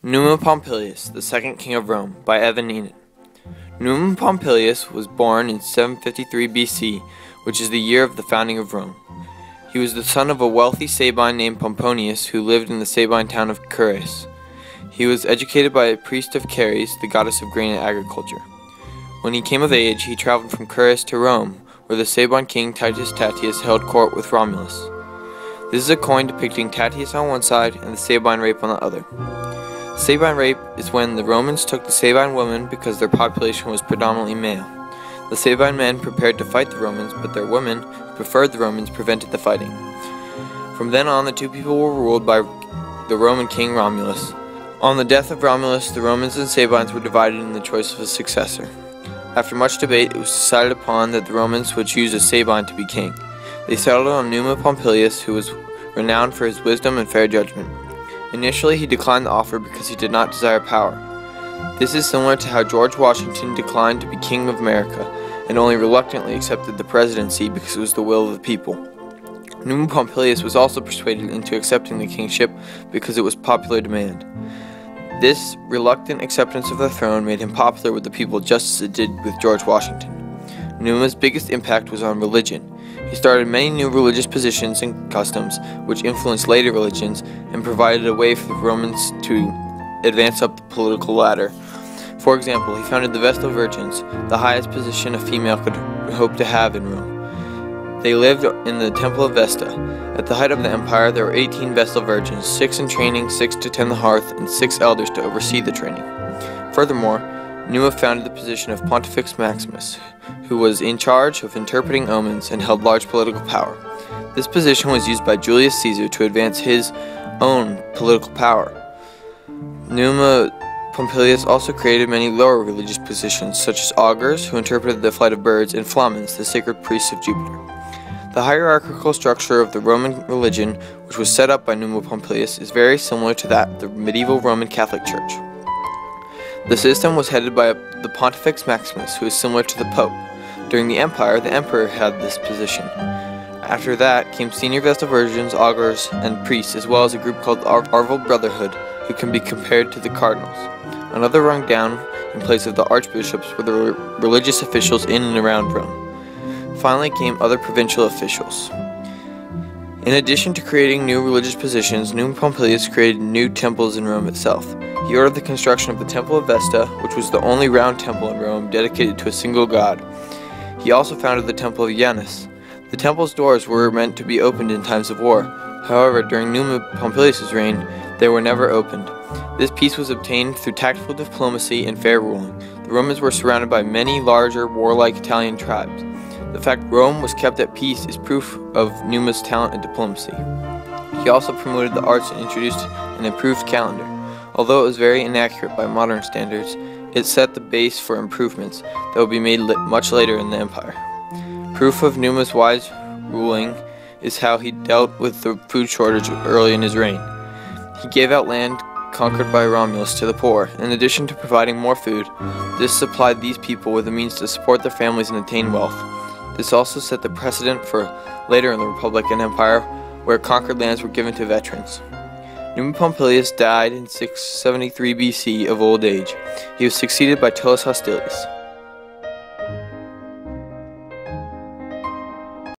Numa Pompilius, the second king of Rome, by Neenan. Numa Pompilius was born in 753 BC, which is the year of the founding of Rome. He was the son of a wealthy Sabine named Pomponius, who lived in the Sabine town of Cares. He was educated by a priest of Cares, the goddess of grain and agriculture. When he came of age, he traveled from Cares to Rome, where the Sabine king Titus Tatius held court with Romulus. This is a coin depicting Tatius on one side and the Sabine rape on the other. Sabine rape is when the Romans took the Sabine women because their population was predominantly male. The Sabine men prepared to fight the Romans, but their women, who preferred the Romans, prevented the fighting. From then on, the two people were ruled by the Roman king Romulus. On the death of Romulus, the Romans and Sabines were divided in the choice of a successor. After much debate, it was decided upon that the Romans would choose a Sabine to be king. They settled on Numa Pompilius, who was renowned for his wisdom and fair judgment. Initially, he declined the offer because he did not desire power. This is similar to how George Washington declined to be King of America and only reluctantly accepted the presidency because it was the will of the people. Numa Pompilius was also persuaded into accepting the kingship because it was popular demand. This reluctant acceptance of the throne made him popular with the people just as it did with George Washington. Numa's biggest impact was on religion. He started many new religious positions and customs, which influenced later religions and provided a way for the Romans to advance up the political ladder. For example, he founded the Vestal Virgins, the highest position a female could hope to have in Rome. They lived in the Temple of Vesta. At the height of the empire, there were 18 Vestal Virgins, 6 in training, 6 to tend the hearth, and 6 elders to oversee the training. Furthermore, Numa founded the position of Pontifex Maximus, who was in charge of interpreting omens and held large political power. This position was used by Julius Caesar to advance his own political power. Numa Pompilius also created many lower religious positions, such as augurs, who interpreted the flight of birds, and flamens, the sacred priests of Jupiter. The hierarchical structure of the Roman religion, which was set up by Numa Pompilius, is very similar to that of the medieval Roman Catholic Church. The system was headed by the Pontifex Maximus, who is similar to the Pope. During the Empire, the Emperor had this position. After that came senior Vestal Virgins, augurs, and priests, as well as a group called the Arval Brotherhood, who can be compared to the cardinals. Another rung down, in place of the archbishops, were the religious officials in and around Rome. Finally came other provincial officials. In addition to creating new religious positions, Numa Pompilius created new temples in Rome itself. He ordered the construction of the Temple of Vesta, which was the only round temple in Rome dedicated to a single god. He also founded the Temple of Janus. The temple's doors were meant to be opened in times of war. However, during Numa Pompilius' reign, they were never opened. This peace was obtained through tactful diplomacy and fair ruling. The Romans were surrounded by many larger, warlike Italian tribes. The fact Rome was kept at peace is proof of Numa's talent and diplomacy. He also promoted the arts and introduced an improved calendar. Although it was very inaccurate by modern standards, it set the base for improvements that would be made much later in the empire. Proof of Numa's wise ruling is how he dealt with the food shortage early in his reign. He gave out land conquered by Romulus to the poor. In addition to providing more food, this supplied these people with the means to support their families and attain wealth. This also set the precedent for later in the Republic and Empire, where conquered lands were given to veterans. Numa Pompilius died in 673 BC of old age. He was succeeded by Tullus Hostilius.